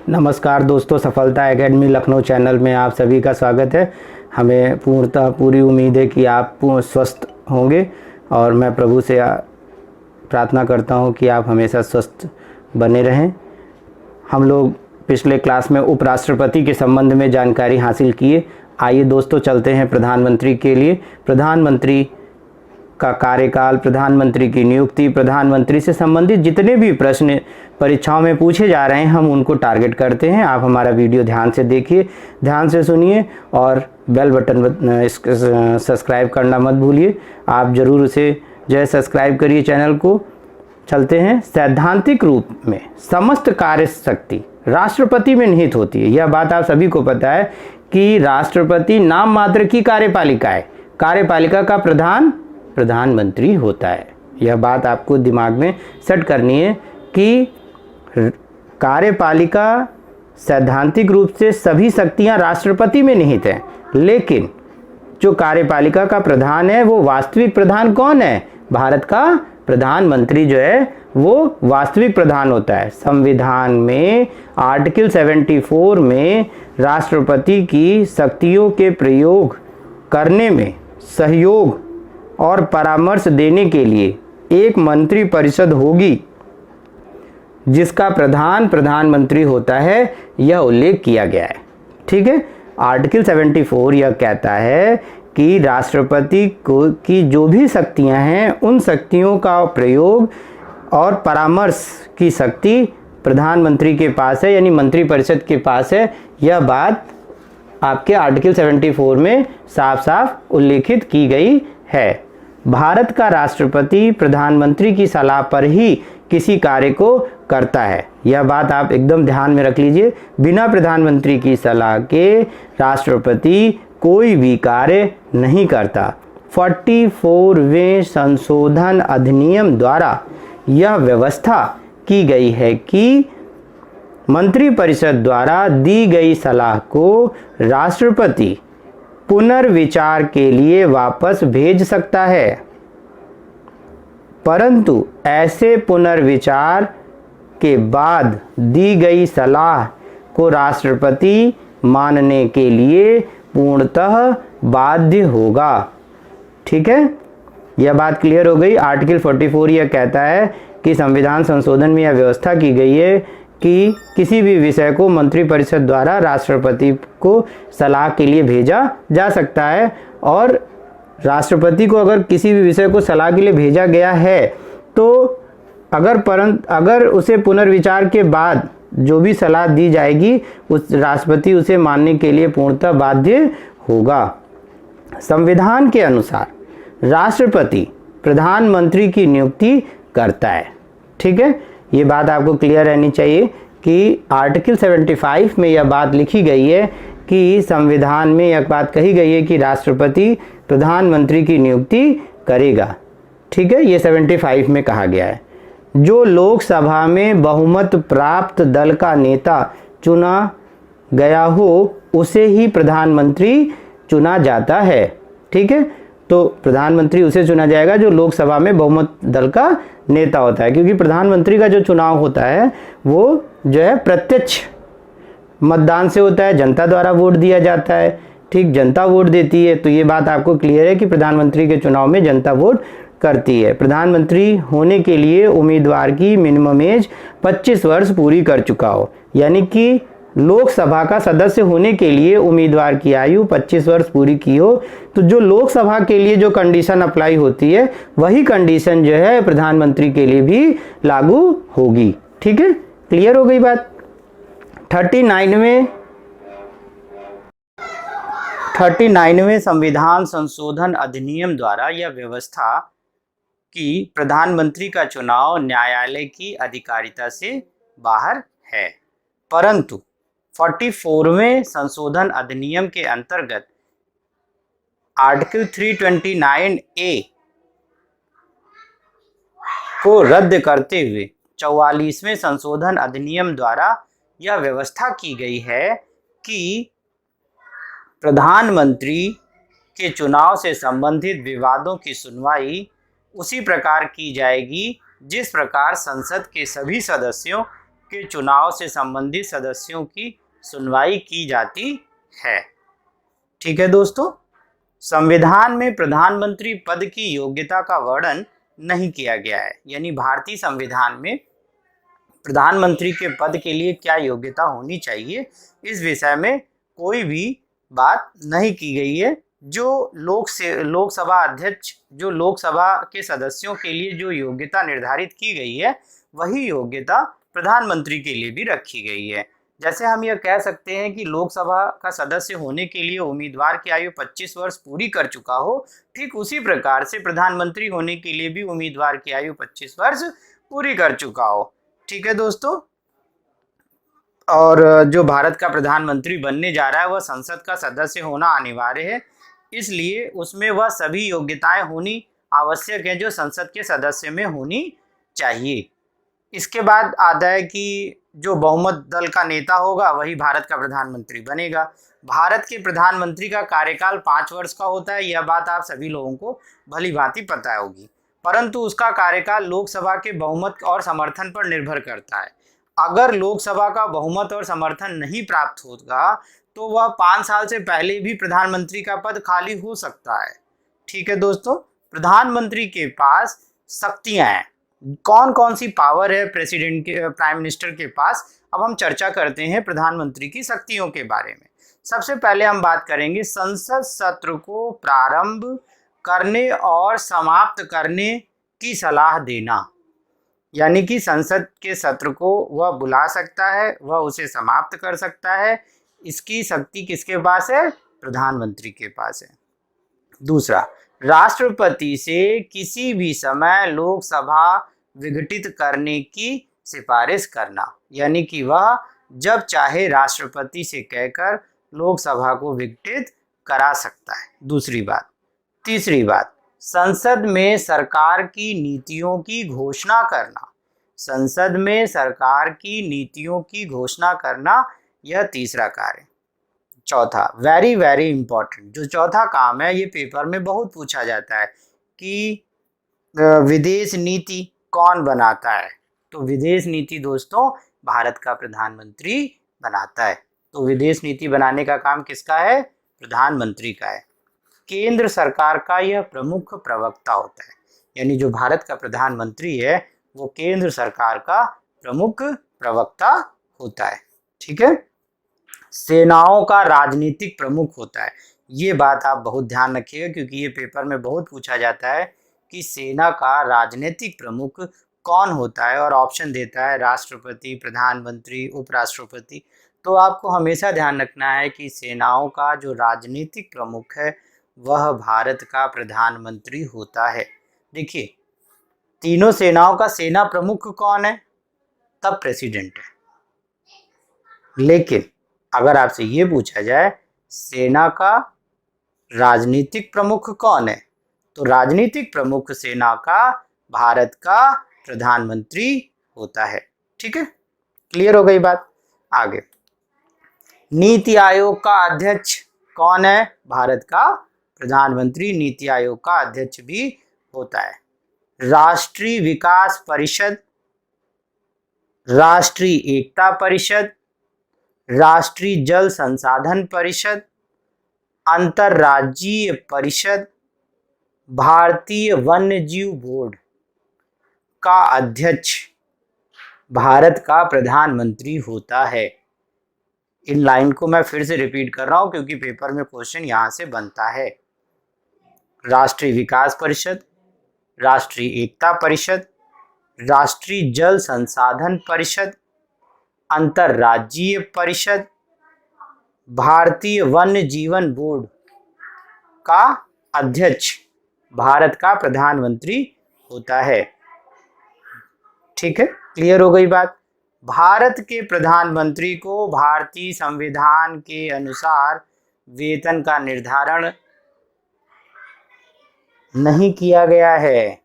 नमस्कार दोस्तों, सफलता एकेडमी लखनऊ चैनल में आप सभी का स्वागत है। हमें पूरी उम्मीद है कि आप स्वस्थ होंगे और मैं प्रभु से प्रार्थना करता हूं कि आप हमेशा स्वस्थ बने रहें। हम लोग पिछले क्लास में उपराष्ट्रपति के संबंध में जानकारी हासिल किए। आइए दोस्तों चलते हैं प्रधानमंत्री के लिए। प्रधानमंत्री का कार्यकाल, प्रधानमंत्री की नियुक्ति, प्रधानमंत्री से संबंधित जितने भी प्रश्न परीक्षाओं में पूछे जा रहे हैं हम उनको टारगेट करते हैं। आप हमारा वीडियो ध्यान से देखिए, ध्यान से सुनिए और बेल बटन सब्सक्राइब करना मत भूलिए। आप ज़रूर उसे सब्सक्राइब करिए चैनल को। चलते हैं। सैद्धांतिक रूप में समस्त कार्य शक्ति राष्ट्रपति में निहित होती है। यह बात आप सभी को पता है कि राष्ट्रपति नाम मात्र की कार्यपालिका है। कार्यपालिका का प्रधानमंत्री होता है। यह बात आपको दिमाग में सेट करनी है कि कार्यपालिका सैद्धांतिक रूप से सभी शक्तियां राष्ट्रपति में निहित हैं, लेकिन जो कार्यपालिका का प्रधान है वो वास्तविक प्रधान कौन है? भारत का प्रधानमंत्री जो है वो वास्तविक प्रधान होता है। संविधान में आर्टिकल 74 में राष्ट्रपति की शक्तियों के प्रयोग करने में सहयोग और परामर्श देने के लिए एक मंत्री परिषद होगी जिसका प्रधान प्रधानमंत्री होता है, यह उल्लेख किया गया है। ठीक है। आर्टिकल 74 यह कहता है कि राष्ट्रपति को की जो भी शक्तियां हैं उन शक्तियों का प्रयोग और परामर्श की शक्ति प्रधानमंत्री के पास है, यानी मंत्रिपरिषद के पास है। यह बात आपके आर्टिकल 74 में साफ साफ उल्लेखित की गई है। भारत का राष्ट्रपति प्रधानमंत्री की सलाह पर ही किसी कार्य को करता है। यह बात आप एकदम ध्यान में रख लीजिए। बिना प्रधानमंत्री की सलाह के राष्ट्रपति कोई भी कार्य नहीं करता। 44वें संशोधन अधिनियम द्वारा यह व्यवस्था की गई है कि मंत्रिपरिषद द्वारा दी गई सलाह को राष्ट्रपति पुनर्विचार के लिए वापस भेज सकता है, परंतु ऐसे पुनर्विचार के बाद दी गई सलाह को राष्ट्रपति मानने के लिए पूर्णतः बाध्य होगा। ठीक है, यह बात क्लियर हो गई। आर्टिकल 44 यह कहता है कि संविधान संशोधन में यह व्यवस्था की गई है कि किसी भी विषय को मंत्रिपरिषद द्वारा राष्ट्रपति को सलाह के लिए भेजा जा सकता है, और राष्ट्रपति को अगर किसी भी विषय को सलाह के लिए भेजा गया है तो अगर उसे पुनर्विचार के बाद जो भी सलाह दी जाएगी उस राष्ट्रपति उसे मानने के लिए पूर्णतः बाध्य होगा। संविधान के अनुसार राष्ट्रपति प्रधानमंत्री की नियुक्ति करता है। ठीक है, ये बात आपको क्लियर रहनी चाहिए कि आर्टिकल 75 में यह बात लिखी गई है कि संविधान में यह बात कही गई है कि राष्ट्रपति प्रधानमंत्री की नियुक्ति करेगा। ठीक है, ये 75 में कहा गया है। जो लोकसभा में बहुमत प्राप्त दल का नेता चुना गया हो उसे ही प्रधानमंत्री चुना जाता है। ठीक है, तो प्रधानमंत्री उसे चुना जाएगा जो लोकसभा में बहुमत दल का नेता होता है, क्योंकि प्रधानमंत्री का जो चुनाव होता है वो जो है प्रत्यक्ष मतदान से होता है, जनता द्वारा वोट दिया जाता है। ठीक, जनता वोट देती है, तो ये बात आपको क्लियर है कि प्रधानमंत्री के चुनाव में जनता वोट करती है। प्रधानमंत्री होने के लिए उम्मीदवार की मिनिमम एज 25 वर्ष पूरी कर चुका हो, यानी कि लोकसभा का सदस्य होने के लिए उम्मीदवार की आयु 25 वर्ष पूरी की हो। तो जो लोकसभा के लिए जो कंडीशन अप्लाई होती है वही कंडीशन जो है प्रधानमंत्री के लिए भी लागू होगी। ठीक है, क्लियर हो गई बात। 39वें संविधान संशोधन अधिनियम द्वारा यह व्यवस्था कि प्रधानमंत्री का चुनाव न्यायालय की अधिकारिता से बाहर है, परंतु 44वें संशोधन अधिनियम के अंतर्गत आर्टिकल 329A को रद्द करते हुए 44वें संशोधन अधिनियम द्वारा यह व्यवस्था की गई है कि प्रधानमंत्री के चुनाव से संबंधित विवादों की सुनवाई उसी प्रकार की जाएगी जिस प्रकार संसद के सभी सदस्यों के चुनाव से संबंधित सदस्यों की सुनवाई की जाती है। ठीक है दोस्तों, संविधान में प्रधानमंत्री पद की योग्यता का वर्णन नहीं किया गया है, यानी भारतीय संविधान में प्रधानमंत्री के पद के लिए क्या योग्यता होनी चाहिए इस विषय में कोई भी बात नहीं की गई है। जो लोकसभा अध्यक्ष, जो लोकसभा के सदस्यों के लिए जो योग्यता निर्धारित की गई है वही योग्यता प्रधानमंत्री के लिए भी रखी गई है। जैसे हम यह कह सकते हैं कि लोकसभा का सदस्य होने के लिए उम्मीदवार की आयु 25 वर्ष पूरी कर चुका हो, ठीक उसी प्रकार से प्रधानमंत्री होने के लिए भी उम्मीदवार की आयु 25 वर्ष पूरी कर चुका हो। ठीक है दोस्तों, और जो भारत का प्रधानमंत्री बनने जा रहा है वह संसद का सदस्य होना अनिवार्य है, इसलिए उसमें वह सभी योग्यताएं होनी आवश्यक है जो संसद के सदस्य में होनी चाहिए। इसके बाद आता है कि जो बहुमत दल का नेता होगा वही भारत का प्रधानमंत्री बनेगा। भारत के प्रधानमंत्री का कार्यकाल 5 वर्ष का होता है, यह बात आप सभी लोगों को भली भांति पता होगी, परंतु उसका कार्यकाल लोकसभा के बहुमत और समर्थन पर निर्भर करता है। अगर लोकसभा का बहुमत और समर्थन नहीं प्राप्त होगा तो वह 5 साल से पहले भी प्रधानमंत्री का पद खाली हो सकता है। ठीक है दोस्तों, प्रधानमंत्री के पास शक्तियां हैं। कौन कौन सी पावर है प्रेसिडेंट के, प्राइम मिनिस्टर के पास? अब हम चर्चा करते हैं प्रधानमंत्री की शक्तियों के बारे में। सबसे पहले हम बात करेंगे संसद सत्र को प्रारंभ करने और समाप्त करने की सलाह देना, यानी कि संसद के सत्र को वह बुला सकता है, वह उसे समाप्त कर सकता है। इसकी शक्ति किसके पास है? प्रधानमंत्री के पास है। दूसरा, राष्ट्रपति से किसी भी समय लोकसभा विघटित करने की सिफारिश करना, यानी कि वह जब चाहे राष्ट्रपति से कहकर लोकसभा को विघटित करा सकता है। दूसरी बात। तीसरी बात, संसद में सरकार की नीतियों की घोषणा करना। संसद में सरकार की नीतियों की घोषणा करना, यह तीसरा कार्य। चौथा, वेरी वेरी इंपॉर्टेंट, जो चौथा काम है ये पेपर में बहुत पूछा जाता है कि विदेश नीति कौन बनाता है? तो विदेश नीति दोस्तों भारत का प्रधानमंत्री बनाता है। तो विदेश नीति बनाने का काम किसका है? प्रधानमंत्री का है। केंद्र सरकार का यह प्रमुख प्रवक्ता होता है, यानी जो भारत का प्रधानमंत्री है वो केंद्र सरकार का प्रमुख प्रवक्ता होता है। ठीक है। सेनाओं का राजनीतिक प्रमुख होता है। ये बात आप बहुत ध्यान रखिएगा क्योंकि ये पेपर में बहुत पूछा जाता है कि सेना का राजनीतिक प्रमुख कौन होता है, और ऑप्शन देता है राष्ट्रपति, प्रधानमंत्री, उपराष्ट्रपति। तो आपको हमेशा ध्यान रखना है कि सेनाओं का जो राजनीतिक प्रमुख है वह भारत का प्रधानमंत्री होता है। देखिए, तीनों सेनाओं का सेना प्रमुख कौन है? तब प्रेसिडेंट है। लेकिन अगर आपसे ये पूछा जाए सेना का राजनीतिक प्रमुख कौन है, तो राजनीतिक प्रमुख सेना का भारत का प्रधानमंत्री होता है। ठीक है, क्लियर हो गई बात। आगे, नीति आयोग का अध्यक्ष कौन है? भारत का प्रधानमंत्री नीति आयोग का अध्यक्ष भी होता है। राष्ट्रीय विकास परिषद, राष्ट्रीय एकता परिषद, राष्ट्रीय जल संसाधन परिषद, अंतर्राज्यीय परिषद, भारतीय वन्यजीव बोर्ड का अध्यक्ष भारत का प्रधानमंत्री होता है। इन लाइन को मैं फिर से रिपीट कर रहा हूं क्योंकि पेपर में क्वेश्चन यहां से बनता है। राष्ट्रीय विकास परिषद, राष्ट्रीय एकता परिषद, राष्ट्रीय जल संसाधन परिषद, अंतर्राज्यीय परिषद, भारतीय वन्य जीवन बोर्ड का अध्यक्ष भारत का प्रधानमंत्री होता है। ठीक है, क्लियर हो गई बात। भारत के प्रधानमंत्री को भारतीय संविधान के अनुसार वेतन का निर्धारण नहीं किया गया है।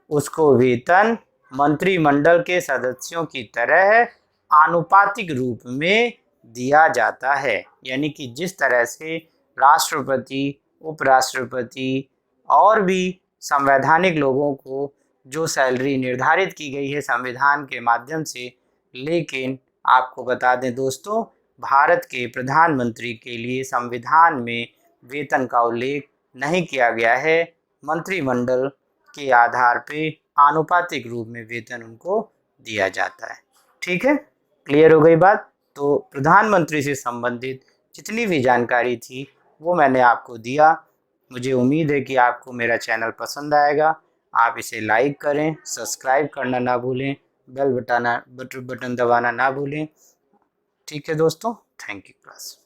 उसको वेतन मंत्रिमंडल के सदस्यों की तरह आनुपातिक रूप में दिया जाता है, यानी कि जिस तरह से राष्ट्रपति, उपराष्ट्रपति और भी संवैधानिक लोगों को जो सैलरी निर्धारित की गई है संविधान के माध्यम से, लेकिन आपको बता दें दोस्तों, भारत के प्रधानमंत्री के लिए संविधान में वेतन का उल्लेख नहीं किया गया है। मंत्रिमंडल के आधार पे आनुपातिक रूप में वेतन उनको दिया जाता है। ठीक है, क्लियर हो गई बात। तो प्रधानमंत्री से संबंधित जितनी भी जानकारी थी वो मैंने आपको दिया। मुझे उम्मीद है कि आपको मेरा चैनल पसंद आएगा। आप इसे लाइक करें, सब्सक्राइब करना ना भूलें, बेल बटन दबाना ना भूलें। ठीक है दोस्तों, थैंक यू क्लास।